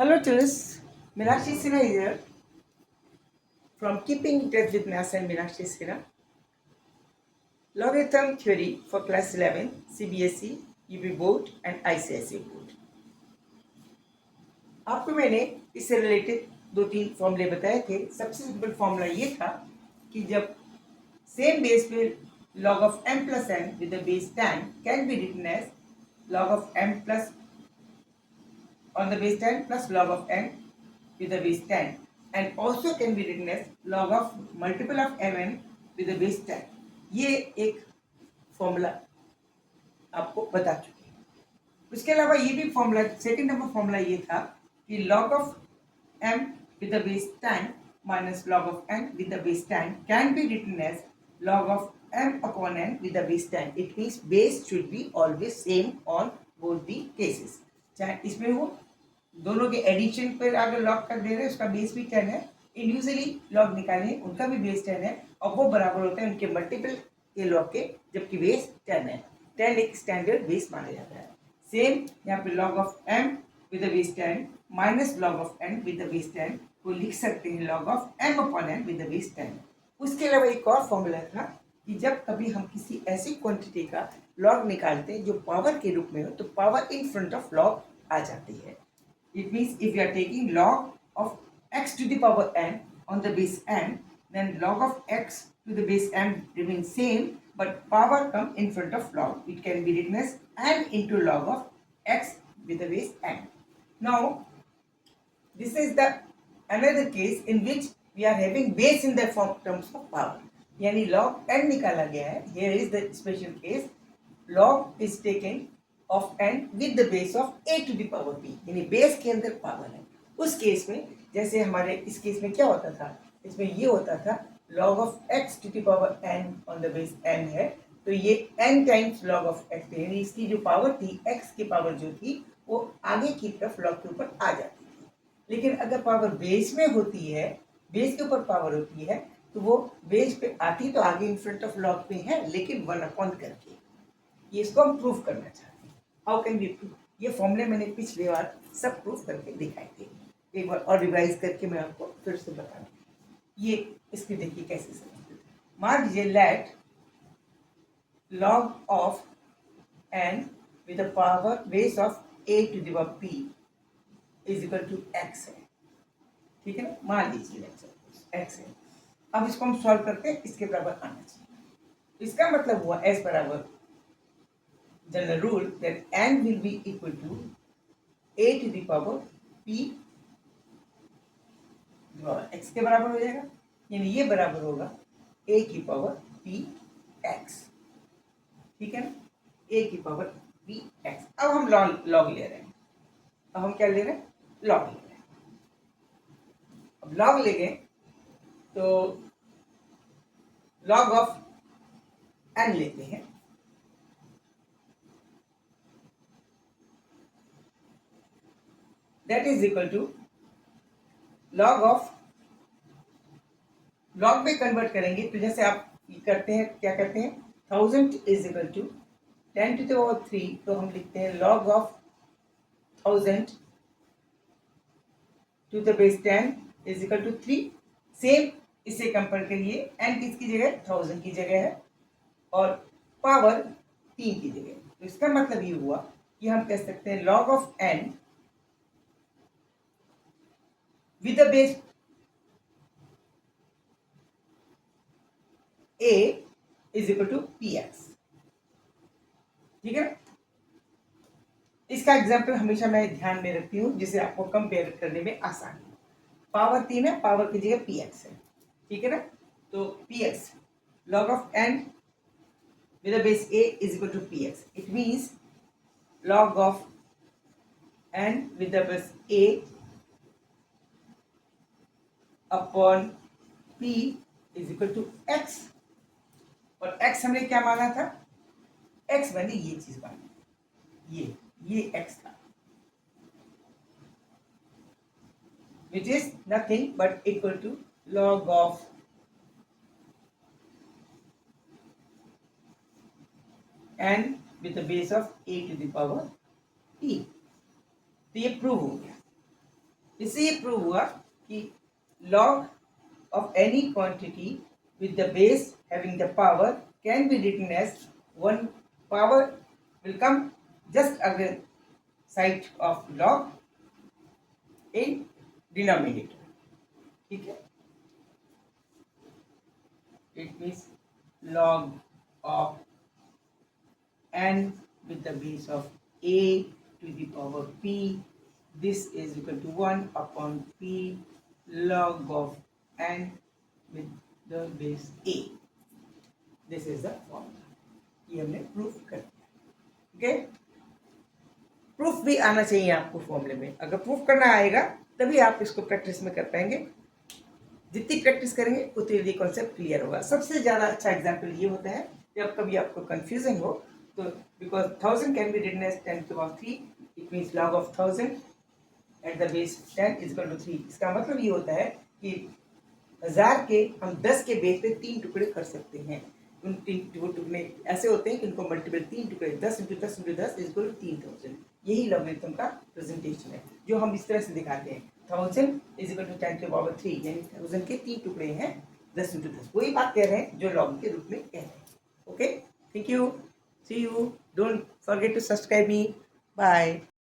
Hello tourists, Meenakshi Sinha here from Keeping in Touch with NASA and Meenakshi Sinha. Logarithm theory for class 11, CBSE, UP board and ICSE board. आपको मैंने इससे related दो तीन फॉर्मूले बताए थे। सबसे सिंपल फॉर्मूला ये था कि जब सेम बेस पे log of m plus n with the base 10 can be written as log of m plus on the base 10 plus log of n with the base 10 and also can be written as log of multiple of mn with the base 10. ये एक formula आपको बता चुके हैं। उसके अलावा ये भी फॉर्मूला सेकंड नंबर फॉर्मूला ये था कि log of m with the base 10 minus log of n with the base 10 can be written as log of m upon n with the base 10. It means base should be always same on both the cases. चाहे इसमें हो दोनों के addition पर अगर log कर दे रहे हैं उसका बेस भी 10 है। इंडिविजुअली लॉग निकाले उनका भी बेस 10 है और वो बराबर होता है उनके मल्टीपल के लॉग के, जबकि बेस 10 है। 10 एक स्टैंडर्ड बेस माना जाता है। सेम यहाँ पे log of m with the base 10 minus log of n with the base 10 को लिख सकते हैं log of m upon n with the base 10। उसके अलावा एक और फॉर्मूला था कि जब कभी हम किसी ऐसी क्वांटिटी का लॉग निकालते हैं जो पावर के रूप में हो तो power in front of log आ जाती है। It means if you are taking log of x to the power n on the base n, then log of x to the base n remains same, but power come in front of log. It can be written as n into log of x with the base n. Now, this is the another case in which we are having base in the form terms of power. यानी log n निकाला गया है. Here is the special case. Log is taken of n with the base of a to the power p, यानी base के अंदर power है। उस case में जैसे हमारे इस केस में क्या होता था, इसमें ये होता था log of x to the power n on the base n है, तो ये n times log of x है, यानी इसकी जो पावर थी x की पावर जो थी वो आगे की तरफ log के ऊपर आ जाती थी। लेकिन अगर पावर बेस में होती है, बेस के ऊपर पावर होती है, तो वो बेस पे आती तो आगे इन फ्रंट ऑफ लॉग पे है, लेकिन 1/, करके। ये इसको हम प्रूफ करना चाहते हैं। How can be proof? ये फॉर्मूले मैंने पिछली बार सब प्रूफ करके दिखाए थे। एक बार और रिवाइज करके मैं आपको फिर से बता दूँ। ये इसकी देखिए कैसे समझते। मान लीजिए let log of n with the power base of a to the power p is equal to x है। ठीक है ना, मान लीजिए x है। अब इसको हम सॉल्व करते हैं, इसके बराबर आना चाहिए। इसका मतलब हुआ s बराबर general rule that n will be equal to a to the power p x के बराबर हो जाएगा, यानी ये बराबर होगा a की पावर p x। ठीक है ना, a की पावर p x। अब हम लॉग ले रहे हैं। अब हम क्या ले रहे हैं? लॉग ले रहे हैं। अब लॉग ले गए तो लॉग ऑफ n लेते हैं। That is equal to log of, log में कन्वर्ट करेंगे तो जैसे आप करते हैं, क्या करते हैं, 1000 is equal to 10 to the power 3, तो हम लिखते हैं log of 1000 to the base 10 is equal to 3। Same इसे कंपेयर करिए, n किसकी जगह, 1000 की जगह है और पावर 3 की जगह। तो इसका मतलब ये हुआ कि हम कह सकते हैं log of n with the base a is equal to px। ठीक है, इसका एग्जाम्पल हमेशा मैं ध्यान में रखती हूँ जिसे आपको कंपेयर करने में आसानी हो। पावर 3 है, पावर की जगह px है। ठीक है ना, तो px log of n with the base a is equal to px. It means log of n with the base a upon p is equal to x। और x हमने क्या माना था? x मैंने ये चीज मानी, ये x था, which is nothing but equal to log of n with the base of a to the power p। तो ये प्रूव हो गया। इससे ये प्रूव हुआ कि log of any quantity with the base having the power can be written as one power will come just against side of log in denominator. ठीक है, it means log of n with the base of a to the power p, this is equal to 1 upon p log of n with the base a. This is the formula. ये हमने proof कर दिया. Okay, proof भी आना चाहिए आपको फॉर्मूले में. अगर प्रूफ करना आएगा तभी आप इसको प्रैक्टिस में कर पाएंगे. जितनी प्रैक्टिस करेंगे उतनी जल्दी कॉन्सेप्ट क्लियर होगा. सबसे ज़्यादा अच्छा एग्जाम्पल ये होता है जब कभी आपको कंफ्यूजन हो तो because 1000 can be written as 10 to the power 3, it means log of 1000 at the base 10 is equal to 3. इसका मतलब ये होता है कि 1000 के हम 10 के बेस पे 3 टुकड़े कर सकते हैं. उन 3 टुकड़े ऐसे होते हैं कि उनको मल्टीपल 3 टुकड़े 10 × 10 × 10 इज इक्वल टू 3000. यही लॉगरिथम का प्रेजेंटेशन है जो हम इस तरह से दिखाते हैं. 1000 is equal to 10 to the power 3, यानी 1000 के 3 टुकड़े हैं 10 × 10. वही बात कह रहे हैं जो लॉग के रूप में कह रहे हैं. Okay, thank you, see you, don't forget to subscribe me, bye.